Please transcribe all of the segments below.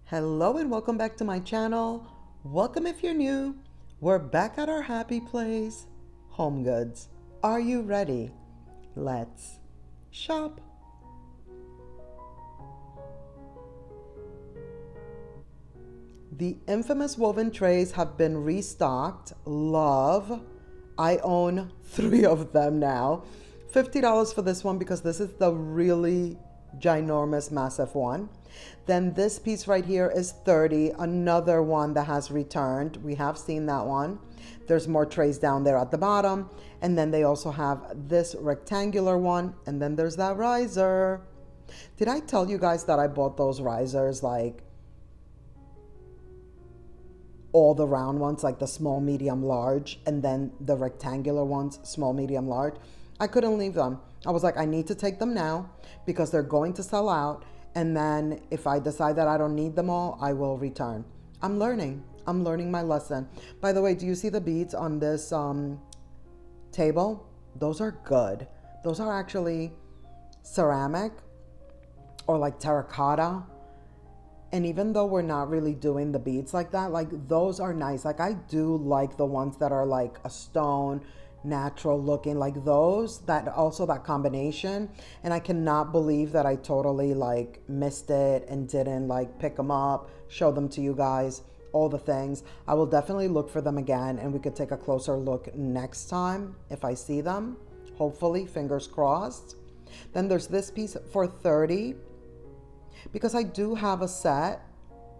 Hello and welcome back to my channel. Welcome if you're new. We're back at our happy place, Homegoods. Are you ready? Let's shop. The infamous woven trays have been restocked. Love. I own 3 of them now. $50 for this one because this is the really ginormous, massive one. Then this piece right here is $30, another one that has returned. We have seen that one. There's more trays down there at the bottom. And then they also have this rectangular one. And then there's that riser. Did I tell you guys that I bought those risers, like all the round ones, like the small, medium, large, and then the rectangular ones, small, medium, large? I couldn't leave them. I was like, I need to take them now because they're going to sell out. And then if I decide that I don't need them all, I will return. I'm learning. I'm learning my lesson. By the way, do you see the beads on this table? Those are good. Those are actually ceramic or like terracotta. And even though we're not really doing the beads like that, like those are nice. Like I do like the ones that are like a stone, natural looking, like those, that also that combination. And I cannot believe that I totally like missed it and didn't like pick them up, show them to you guys, all the things. I will definitely look for them again and we could take a closer look next time if I see them, hopefully, fingers crossed. Then there's this piece for $30 because I do have a set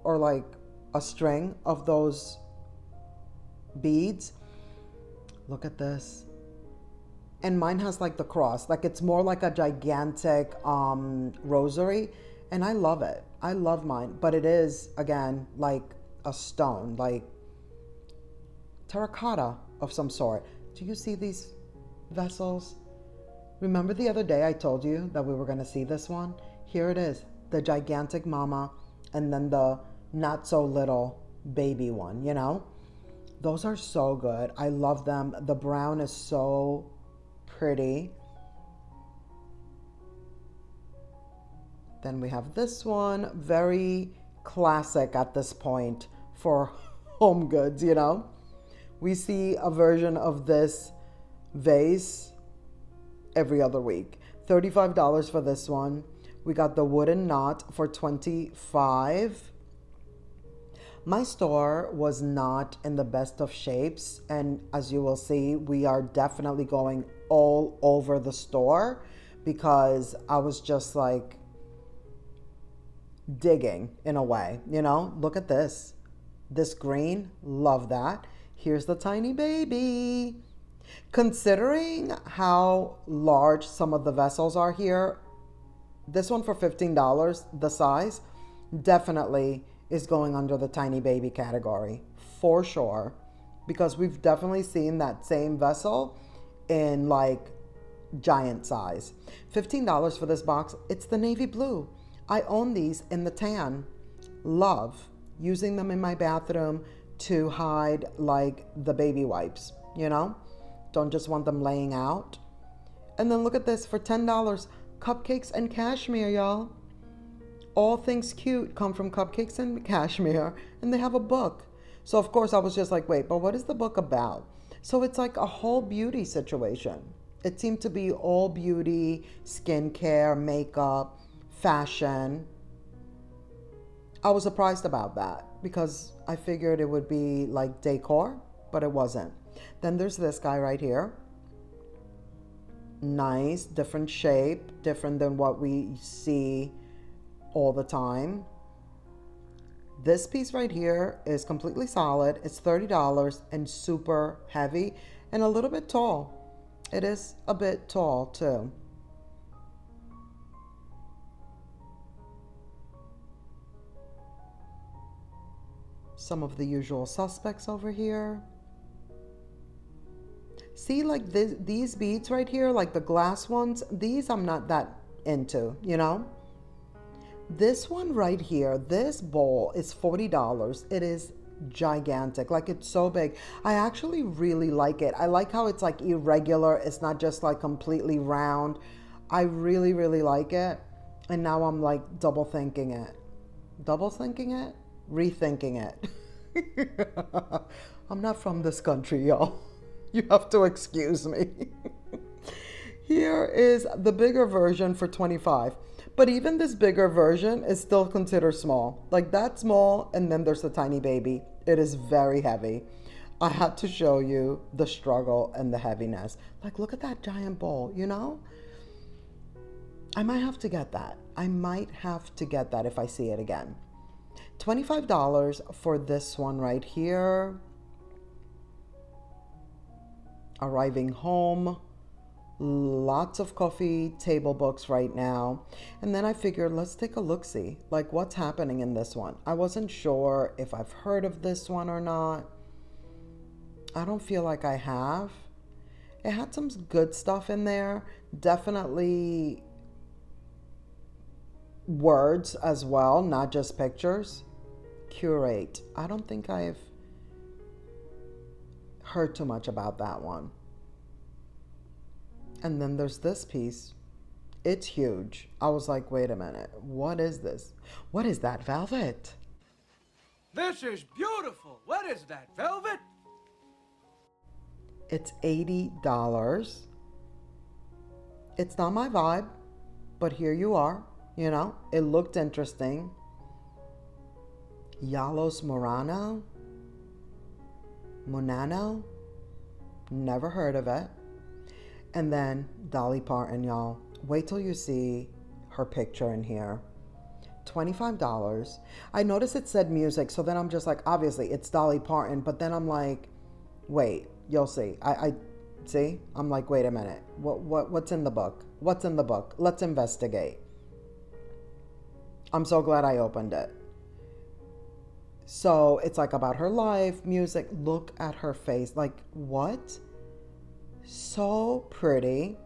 or like a string of those beads. Look at this. And mine has like the cross, like it's more like a gigantic rosary, and I love it. I love mine, but it is again like a stone, like terracotta of some sort. Do you see these vessels? Remember the other day I told you that we were going to see this one? Here it is, the gigantic mama, and then the not so little baby one, you know? Those are so good. I love them. The brown is so pretty. Then we have this one, very classic at this point for home goods, you know? We see a version of this vase every other week. $35 for this one. We got the wooden knot for $25. My store was not in the best of shapes, and as you will see, we are definitely going all over the store because I was just like digging in a way, you know? Look at this. This green, love that. Here's the tiny baby. Considering how large some of the vessels are here, this one for $15, the size, definitely is going under the tiny baby category for sure, because we've definitely seen that same vessel in like giant size. $15 for this box. It's the navy blue. I own these in the tan. Love using them in my bathroom to hide like the baby wipes, you know? Don't just want them laying out. And then look at this for $10. Cupcakes and cashmere, y'all. All things cute come from cupcakes and cashmere, and they have a book. So of course I was just like, wait, but what is the book about? So it's like a whole beauty situation. It seemed to be all beauty, skincare, makeup, fashion. I was surprised about that because I figured it would be like decor, but it wasn't. Then there's this guy right here. Nice, different shape, different than what we see all the time. This piece right here is completely solid. It's $30 and super heavy and a little bit tall. It is a bit tall too. Some of the usual suspects over here. See, like these beads right here, like the glass ones, these I'm not that into, you know? This one right here, this bowl is $40. It is gigantic, like it's so big. I actually really like it. I like how it's like irregular. It's not just like completely round. I really, really like it. And now I'm like double thinking it. Double thinking it? Rethinking it. I'm not from this country, y'all. You have to excuse me. Here is the bigger version for 25. But even this bigger version is still considered small. Like that's small, and then there's the tiny baby. It is very heavy. I had to show you the struggle and the heaviness. Like, look at that giant bowl, you know? I might have to get that. I might have to get that if I see it again. $25 for this one right here. Arriving home. Lots of coffee table books right now. And then I figured, let's take a look-see. Like, what's happening in this one? I wasn't sure if I've heard of this one or not. I don't feel like I have. It had some good stuff in there. Definitely words as well, not just pictures. Curate. I don't think I've heard too much about that one. And then there's this piece. It's huge. I was like, wait a minute. What is this? What is that, velvet? This is beautiful. What is that, velvet? It's $80. It's not my vibe, but here you are. You know, it looked interesting. Yalos Murano? Munano? Never heard of it. And then Dolly Parton, y'all. Wait till you see her picture in here. $25. I noticed it said music, so then I'm just like, obviously it's Dolly Parton, but then I'm like, wait, you'll see. I see. I'm like, wait a minute. What's in the book? What's in the book? Let's investigate. I'm so glad I opened it. So it's like about her life, music. Look at her face. Like, what? So pretty.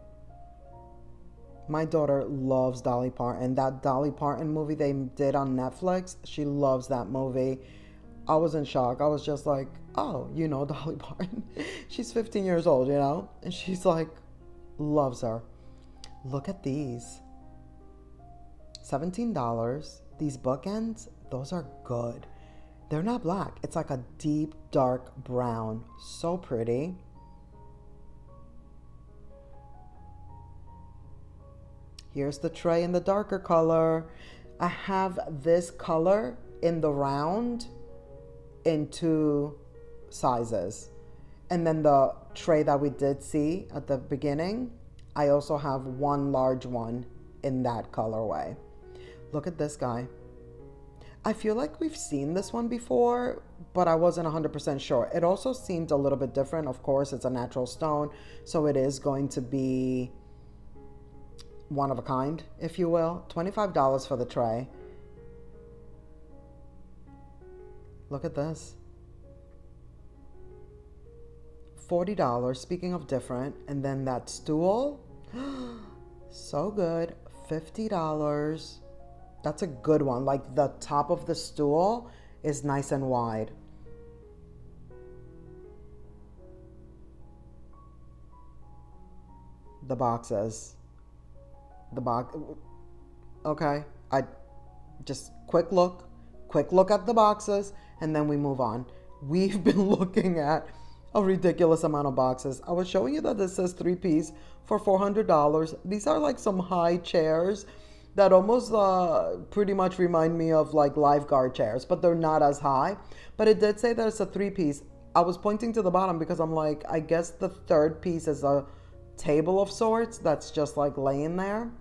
My daughter loves Dolly Parton. That Dolly Parton movie they did on Netflix, she loves that movie. I was in shock. I was just like, oh, you know Dolly Parton. She's 15 years old, you know? And she's like, loves her. Look at these. $17. These bookends, those are good. They're not black. It's like a deep, dark brown. So pretty. Here's the tray in the darker color. I have this color in the round in 2 sizes. And then the tray that we did see at the beginning, I also have one large one in that colorway. Look at this guy. I feel like we've seen this one before, but I wasn't 100% sure. It also seemed a little bit different. Of course, it's a natural stone, so it is going to be one of a kind, if you will. $25 for the tray. Look at this. $40, speaking of different. And then that stool, so good, $50. That's a good one. Like the top of the stool is nice and wide. The boxes. Okay. I just quick look at the boxes, and then we move on. We've been looking at a ridiculous amount of boxes. I was showing you that this says 3-piece for $400. These are like some high chairs that almost pretty much remind me of like lifeguard chairs, but they're not as high. But it did say that it's a 3-piece. I was pointing to the bottom because I'm like, I guess the third piece is a table of sorts that's just like laying there.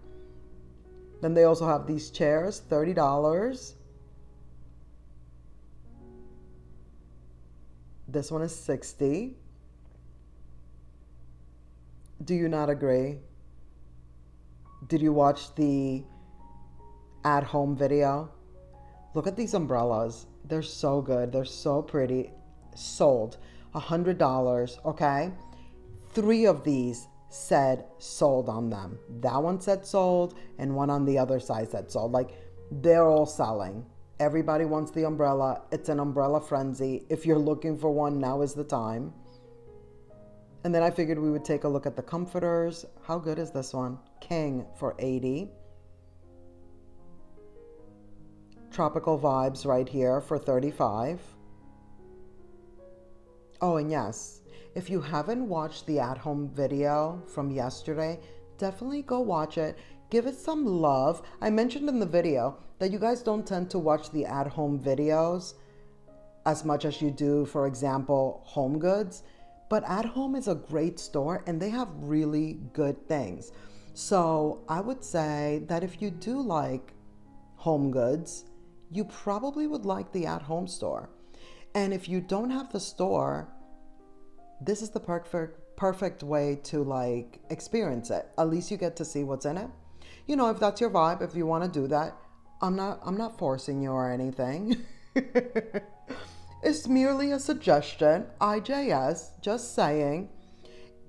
Then they also have these chairs, $30. This one is $60. Do you not agree? Did you watch the at-home video? Look at these umbrellas. They're so good. They're so pretty. Sold. $100, okay? 3 of these said sold on them. That one said sold, and one on the other side said sold. Like, they're all selling. Everybody wants the umbrella. It's an umbrella frenzy. If you're looking for one, now is the time. And then I figured we would take a look at the comforters. How good is this one? King for $80. tropical vibes right here for $35. Oh, and yes, if you haven't watched the at-home video from yesterday, definitely go watch it. Give it some love. I mentioned in the video that you guys don't tend to watch the at-home videos as much as you do, for example, Homegoods. But At Home is a great store and they have really good things. So I would say that if you do like Homegoods, you probably would like the At Home store. And if you don't have the store, this is the perfect way to like experience it. At least you get to see what's in it. You know, if that's your vibe, if you want to do that, I'm not forcing you or anything. It's merely a suggestion. IJS, just saying.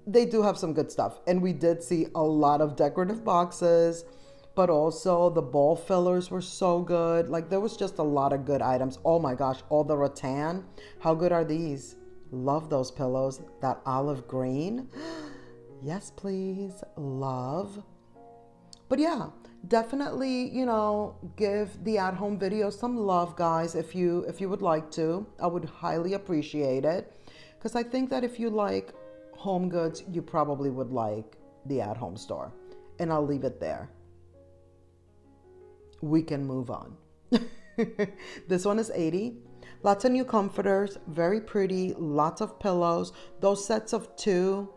They do have some good stuff. And we did see a lot of decorative boxes, but also the bowl fillers were so good. Like there was just a lot of good items. Oh my gosh, all the rattan. How good are these? Love those pillows. That olive green. Yes, please. Love. But yeah, definitely, give the at-home video some love, guys, if you would like to. I would highly appreciate it. Because I think that if you like Homegoods, you probably would like the at-home store. And I'll leave it there. We can move on. This one is $80. Lots of new comforters, very pretty, lots of pillows. Those sets of two,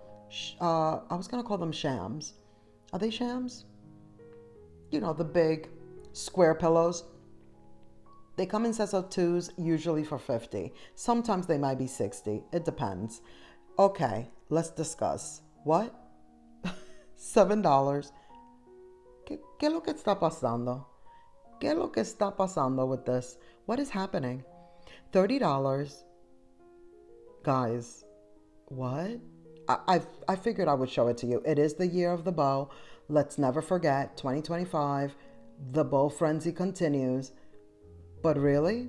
I was going to call them shams. Are they shams? You know, the big square pillows. They come in sets of twos, usually for $50. Sometimes they might be $60. It depends. Okay, let's discuss. What? $7. ¿Qué es lo que está pasando? ¿Qué es lo que está pasando with this? What is happening? $30. Guys, what? I figured I would show it to you. It is the year of the bow. Let's never forget, 2025, the bow frenzy continues. But really?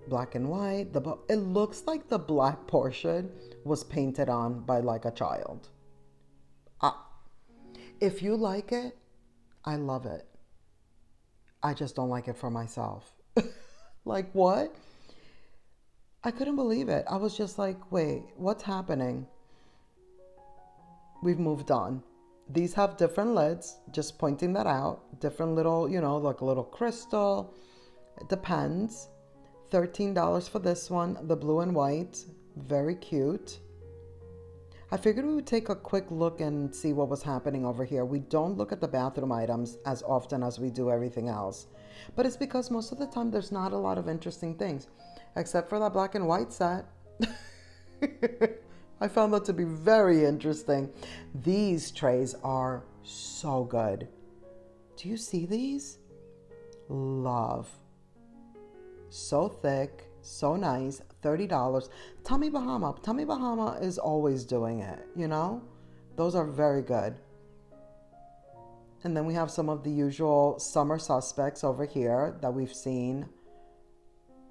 Black and white, the bow. It looks like the black portion was painted on by like a child. If you like it, I love it. I just don't like it for myself. Like what? I couldn't believe it. I was just like, wait, what's happening? We've moved on. These have different lids, just pointing that out. Different little, like a little crystal. It depends. $13 for this one, the blue and white. Very cute. I figured we would take a quick look and see what was happening over here. We don't look at the bathroom items as often as we do everything else. But it's because most of the time there's not a lot of interesting things. Except for that black and white set. I found that to be very interesting. These trays are so good. Do you see these? Love. So thick, so nice. $30. Tommy Bahama. Tommy Bahama is always doing it, Those are very good. And then we have some of the usual summer suspects over here that we've seen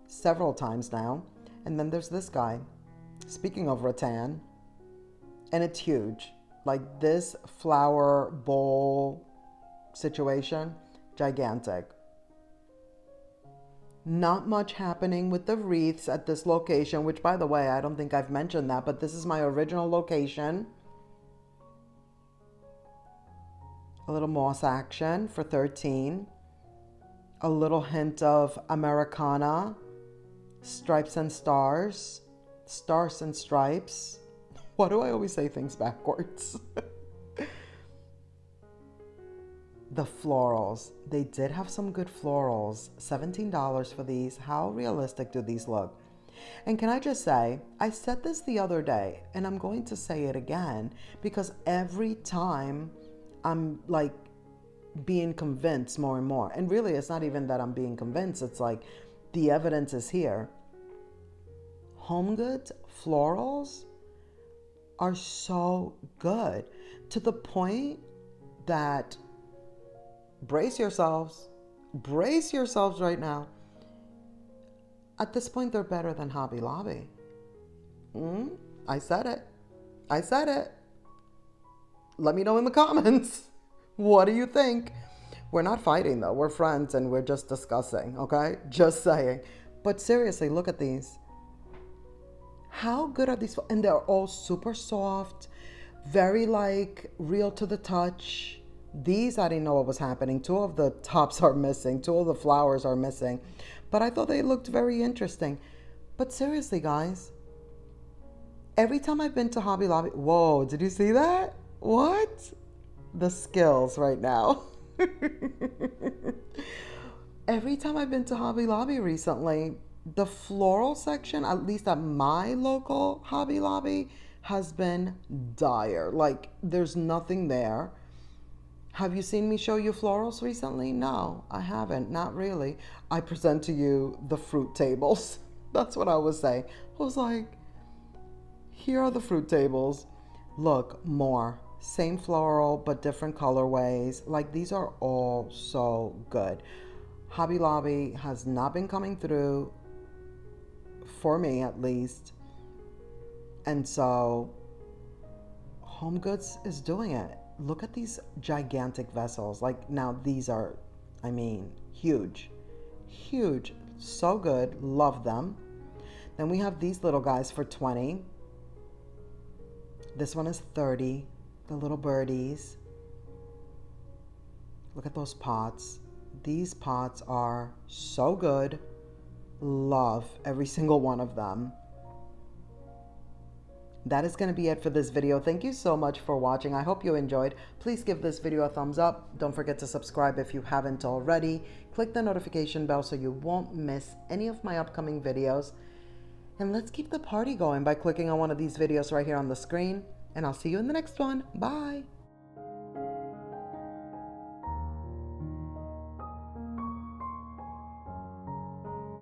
several times now. And then there's this guy. Speaking of rattan, and it's huge. Like this flower bowl situation, gigantic. Not much happening with the wreaths at this location, which by the way, I don't think I've mentioned that, but this is my original location. A little moss action for $13. A little hint of Americana. Stripes and stars. Stars and stripes. Why do I always say things backwards? The florals. They did have some good florals. $17 for these. How realistic do these look? And can I just say, I said this the other day, and I'm going to say it again, because every time I'm like being convinced more and more. And really, it's not even that I'm being convinced. It's like the evidence is here. Homegoods florals are so good to the point that brace yourselves right now. At this point, they're better than Hobby Lobby. I said it. Let me know in the comments. What do you think? We're not fighting though. We're friends and we're just discussing, okay? Just saying. But seriously, look at these. How good are these? And they're all super soft, very like real to the touch. These, I didn't know what was happening. Two of the tops are missing. Two of the flowers are missing. But I thought they looked very interesting. But seriously, guys, every time I've been to Hobby Lobby, whoa, did you see that? What? The skills right now. Every time I've been to Hobby Lobby recently, the floral section, at least at my local Hobby Lobby, has been dire. Like, there's nothing there. Have you seen me show you florals recently? No, I haven't. Not really. I present to you the fruit tables. That's what I was saying. I was like, here are the fruit tables. Look, more. Same floral, but different colorways. Like, these are all so good. Hobby Lobby has not been coming through, for me at least. And so, Homegoods is doing it. Look at these gigantic vessels. Like, now these are, I mean, huge. Huge. So good. Love them. Then we have these little guys for 20. This one is 30. The little birdies. Look at those pots. These pots are so good. Love every single one of them. That is going to be it for this video. Thank you so much for watching. I hope you enjoyed. Please give this video a thumbs up. Don't forget to subscribe if you haven't already. Click the notification bell so you won't miss any of my upcoming videos. And let's keep the party going by clicking on one of these videos right here on the screen. And I'll see you in the next one. Bye.